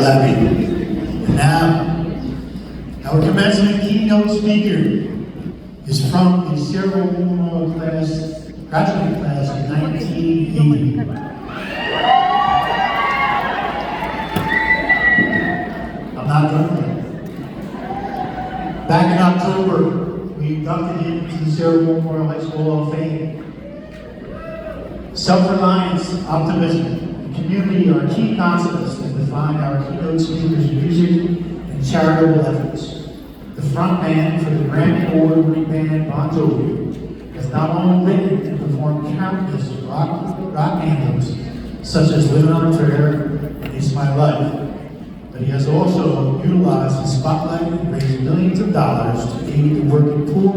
Levy. And now, our commencement keynote speaker is from the Sayreville Memorial class, graduate class of 1980. I'm not done yet. Back in October, we inducted him to the Sayreville Memorial High School Hall of Fame. Self-reliance, optimism, and community are key concepts that define our keynote speaker's music and charitable efforts. The frontman for the Grammy Award-winning band Bon Jovi has not only written and performed countless rock anthems, such as Living on a Prayer and It's My Life, but he has also utilized his spotlight and raised millions of dollars to aid the working poor,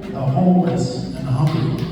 the homeless, and the hungry.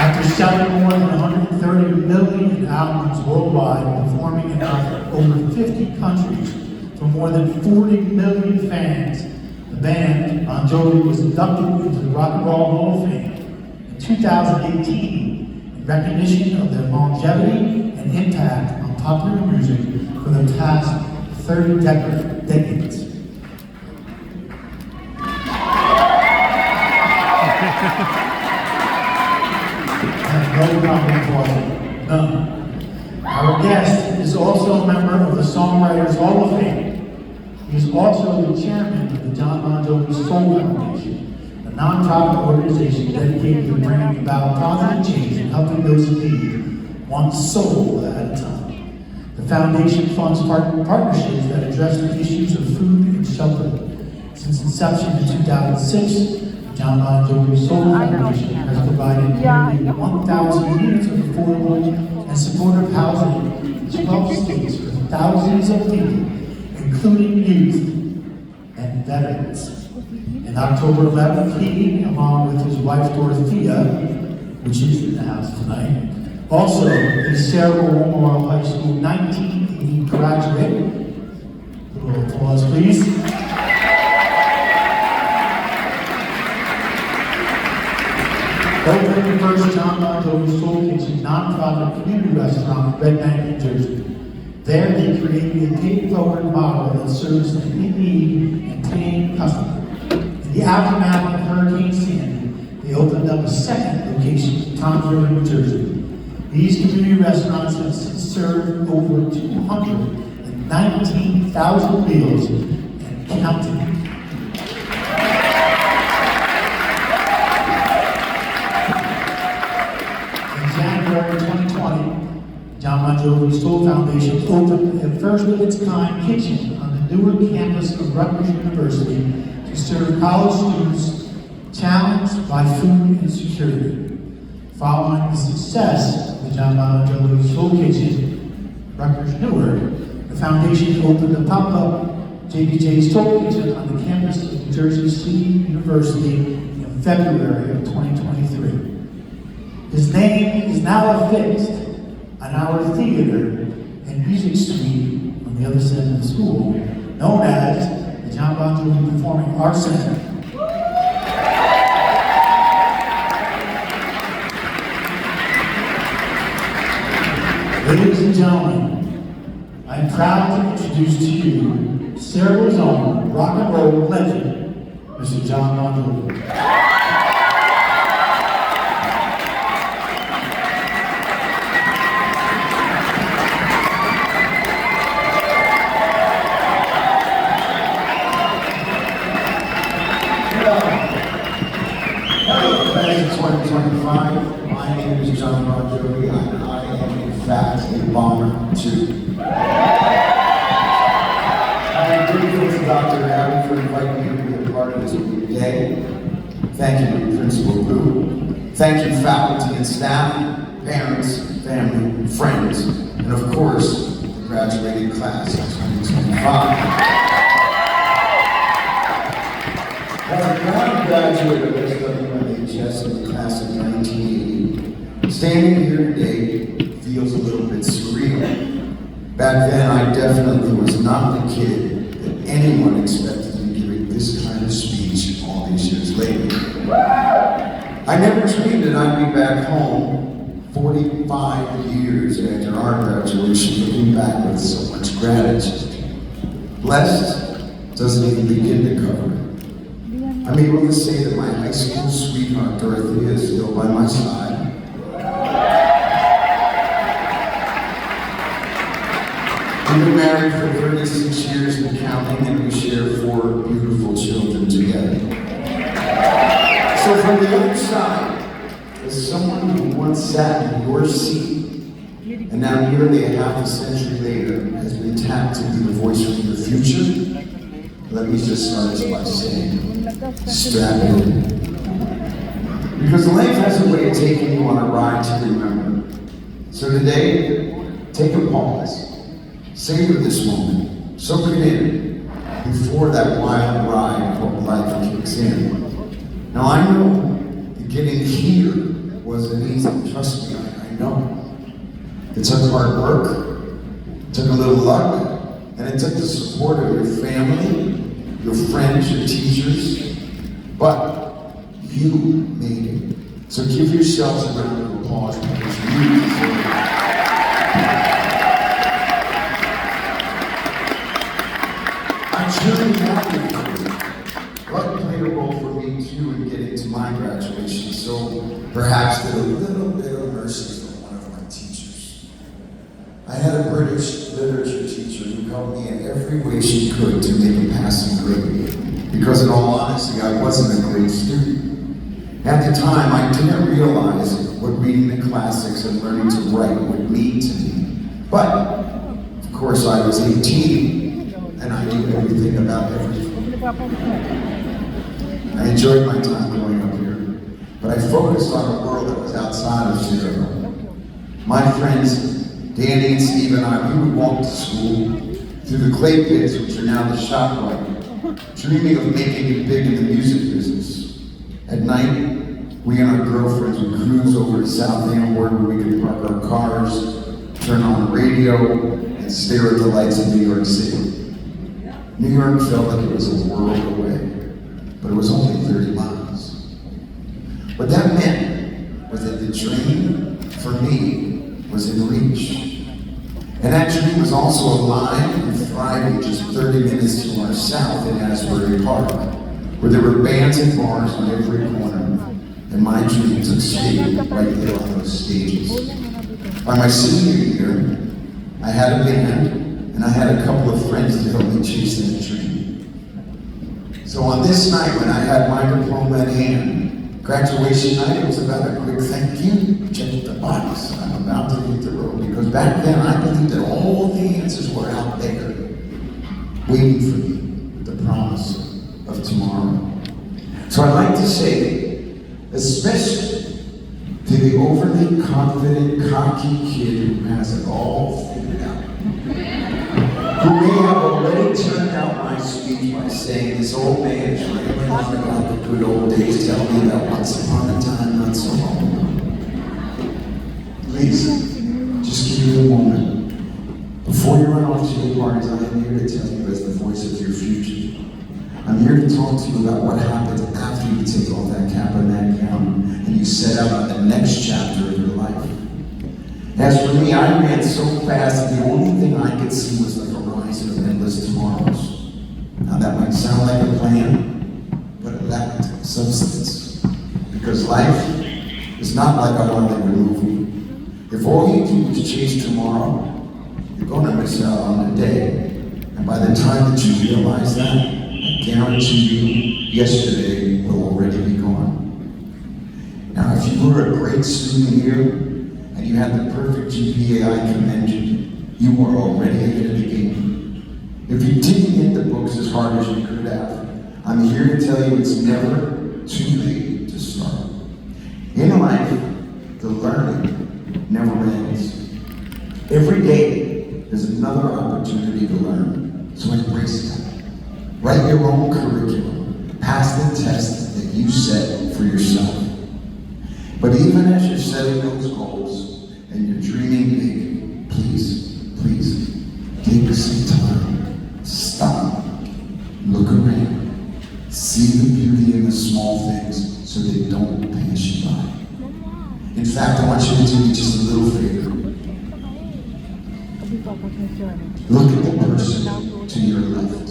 After selling more than 130 million albums worldwide, performing in over 50 countries for more than 40 million fans, the band, Bon Jovi, was inducted into the Rock and Roll Hall of Fame in 2018 in recognition of their longevity and impact on popular music for the past 30 decades. No comment for none. Our guest is also a member of the Songwriters Hall of Fame. He is also the chairman of the John Bon Jovi Soul Foundation, a nonprofit organization dedicated to bringing about positive change and helping those in need, one soul at a time. The foundation funds partnerships that address the issues of food and shelter. Since inception in 2006, John Bon Jovi Soul Foundation has provided nearly 1,000 units of affordable and supportive housing in 12 states for thousands of people, including youth and veterans. In October 11th, he, along with his wife Dorothea, which is in the house tonight, also a Sayreville Memorial High School 1980 graduate. A little applause, please. Opened the first John Bon Jovi Soul Kitchen nonprofit community restaurant in Red Bank, New Jersey. There, they created a pay-forward model that serves an in-need and paying customer. In the aftermath of Hurricane Sandy, they opened up a second location in Toms River, New Jersey. These community restaurants have served over 219,000 meals and counting. In 2020, John Bon Jovi Soul Foundation opened a first-of-its-kind kitchen on the newer campus of Rutgers University to serve college students challenged by food insecurity. Following the success of the John Bon Jovi Soul Kitchen, Rutgers Newark, the foundation opened a pop-up JBJ's Soul Kitchen on the campus of New Jersey City University in February of 2023. His name is now affixed on our theater and music suite on the other side of the school, known as the John Bon Jovi Performing Arts Center. Ladies and gentlemen, I am proud to introduce to you Sayreville's own rock and roll legend, Mr. John Bon Jovi. My name is John Bon Jovi, and I am in fact a bomber too. I am grateful to Dr. Adam for inviting me to be a part of this meeting today. Thank you, Principal Boo. Thank you, faculty and staff, parents, family, friends, and of course, the graduating class of 2025. As a proud graduate of SWMHS in the class of 1980, standing here today feels a little bit surreal. Back then, I definitely was not the kid that anyone expected to be giving this kind of speech all these years later. I never dreamed that I'd I'd be back home 45 years after our graduation, looking back with so much gratitude. Blessed doesn't even begin to cover it. I'm able to say that my high school sweetheart, Dorothy, is still by my side. We've been married for 36 years and counting, and we share 4 beautiful children together. So from the other side, as someone who once sat in your seat, and now nearly a half a century later has been tapped to be the voice of your future, let me just start by saying, strap in. Because life has a way of taking you on a ride to remember. So today, take a pause. Savor this moment, soak it in, before that wild ride called life kicks in. Now I know that getting here wasn't easy, trust me, I know. It took hard work, it took a little luck, and it took the support of your family, your friends, your teachers, but you made it. So give yourselves a round of applause because you deserve it. Truly happy for you. Luck played a role for me too in getting to my graduation, so perhaps did a little bit of mercy from one of my teachers. I had a British literature teacher who helped me in every way she could to make a passing grade, because in all honesty, I wasn't a great student. At the time, I didn't realize what reading the classics and learning to write would mean to me. But, of course, I was 18, and I knew everything about everything. I enjoyed my time growing up here, but I focused on a world that was outside of Sayreville. My friends, Danny and Steve and I, we would walk to school through the clay pits, which are now the ShopRite, dreaming of making it big in the music business. At night, we and our girlfriends would cruise over to South Amward where we could park our cars, turn on the radio, and stare at the lights of New York City. New York felt like it was a world away, but it was only 30 miles. What that meant was that the dream, for me, was in reach. And that dream was also alive and thriving just 30 minutes to our south in Asbury Park, where there were bands and bars on every corner, and my dream took shape right there on those stages. By my senior year, I had a band, and I had a couple of friends to help me chase that dream. So on this night, when I had my diploma in hand, graduation night, it was about a quick thank you, check the box, I'm about to hit the road. Because back then, I believed that all the answers were out there, waiting for me, with the promise of tomorrow. So I'd like to say, especially to the overly confident, cocky kid who has it all figured out, who may have already turned out my speech by saying, this old man is rambling on about the good old days, tell me about once upon a time, not so long ago. Please, just give me a moment. Before you run off to your parties, I am here to tell you as the voice of your future. I'm here to talk to you about what happens after you take off that cap and that gown and you set out on the next chapter of your life. As for me, I ran so fast that the only thing I could see was the horizon of endless tomorrows. Now that might sound like a plan, but it lacked substance. Because life is not like a Hollywood movie. If all you do is chase tomorrow, you're going to miss out on the day. And by the time that you realize that, I guarantee you, yesterday will already be gone. Now, if you were a great student here, and you had the perfect GPA I commend you were already ahead of the game. If you didn't hit the books as hard as you could have, I'm here to tell you it's never too late to start. In life, the learning never ends. Every day, there's another opportunity to learn, so embrace that. Write your own curriculum, pass the test that you set for yourself. But even as you're setting those goals and you're dreaming big, please, take some time, stop, look around, see the beauty in the small things so they don't pass you by. fact, I want you to do me just a little favor. Look at the person to your left.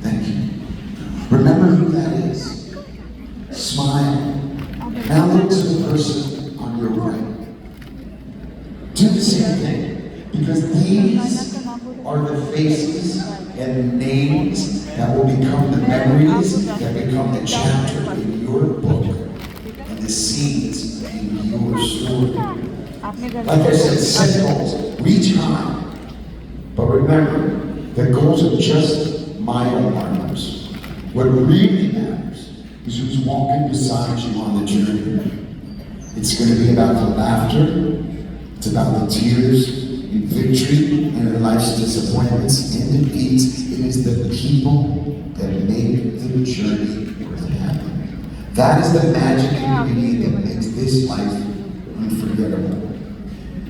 Thank you. Remember who that is. Smile. Now look to the person on your right. Do the same thing, because these are the faces and the names that will become the memories that become the chapter in your book and the scenes in your story. Like I said, set goals, reach high, but remember, the goals are just mile markers. What really matters is who's walking beside you on the journey. It's going to be about the laughter, it's about the tears in victory and in life's disappointments, and it is the people that make the journey worth having. That is the magic ingredient that makes this life unforgettable.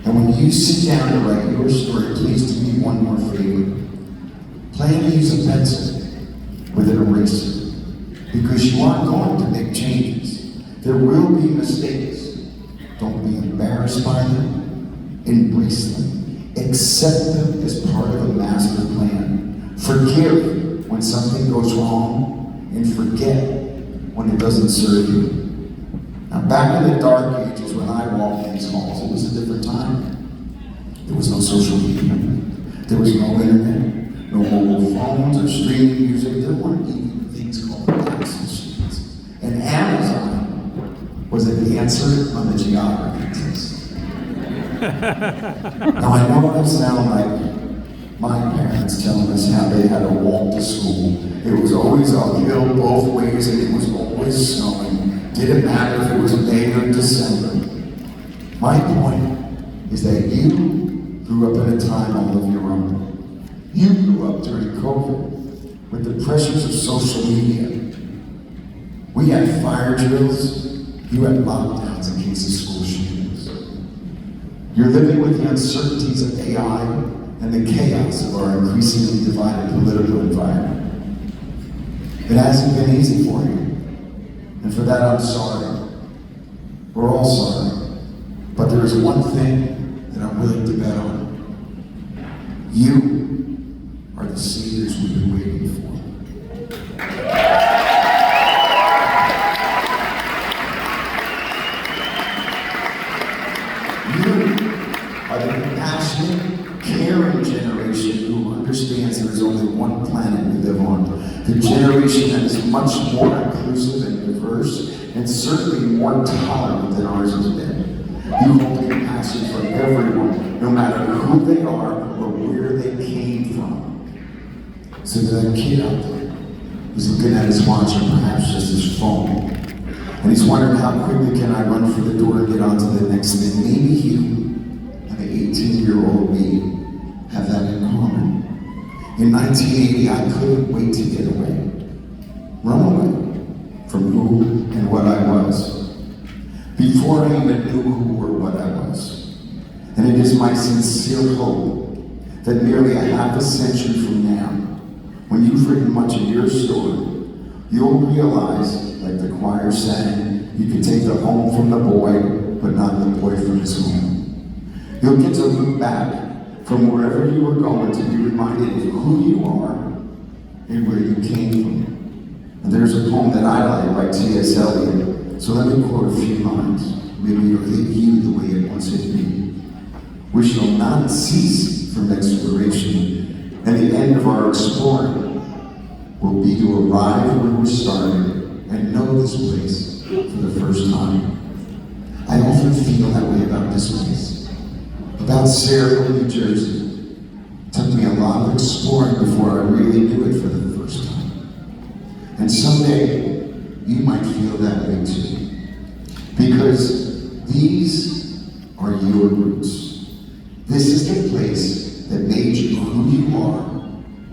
And when you sit down to write your story, please do me one more favor. Plan to use a pencil with an eraser, because you are going to make changes. There will be mistakes. Don't be embarrassed by them. Embrace them. Accept them as part of a master plan. Forgive when something goes wrong, and forget when it doesn't serve you. Now, back in the dark ages when I walked these halls, it was a different time. There was no social media. There was no internet, no mobile phones or streaming music. There weren't even things called fax machines. And Amazon was an answer on the geography test. Now, I know I sound like my parents telling us how they had to walk to school. It was always uphill both ways, and it was always snowing. Didn't matter if it was May or December. My point is that you grew up in a time all of your own. You grew up during COVID with the pressures of social media. We had fire drills. You had lockdowns in case of school shootings. You're living with the uncertainties of AI and the chaos of our increasingly divided political environment. It hasn't been easy for you. And for that, I'm sorry. We're all sorry. But there is one thing that I'm willing to bet on. You are the saviors we've been waiting for. You are the compassionate, caring generation who understands there is only one planet we live on. The generation that is much more inclusive and diverse, and certainly more tolerant than ours has been. You hold compassion for everyone, no matter who they are or where they came from. So that kid out there who's looking at his watch or perhaps just his phone, and he's wondering how quickly can I run for the door and get on to the next thing. Maybe you and the 18-year-old me have that in common. In 1980, I couldn't wait to get away. Run away from who and what I was, before I even knew who or what I was. And it is my sincere hope that nearly a half a century from now, when you've written much of your story, you'll realize, like the choir sang, you can take the home from the boy, but not the boy from his home. You'll get to look back from wherever you were going to be reminded of who you are and where you came from. And there's a poem that I like by T.S. Eliot, so let me quote a few lines. Maybe it'll hit you the way it once hit me. We shall not cease from exploration, and the end of our exploring will be to arrive where we started and know this place for the first time. I often feel that way about this place, about Sayreville, New Jersey. It took me a lot of exploring before I really knew it for the first time. And someday, you might feel that way too. Because these are your roots. This is the place that made you who you are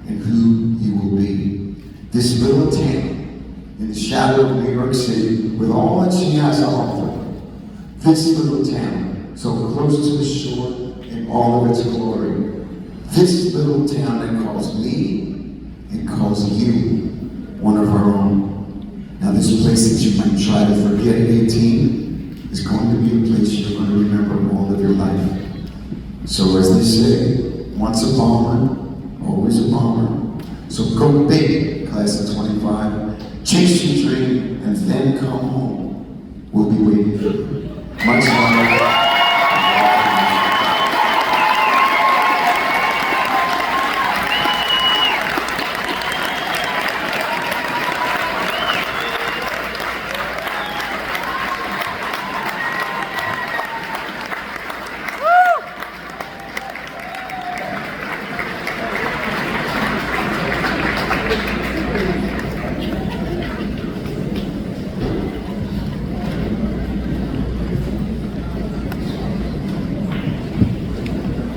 and who you will be. This little town in the shadow of New York City, with all that she has to offer. This little town, so close to the shore in all of its glory. This little town that calls me and calls you one of our own. Now this place that you might try to forget at 18, is going to be a place you're going to remember all of your life. So as they say, once a bomber, always a bomber. So go big, class of 25. Chase your dream and then come home. We'll be waiting for you. Much love.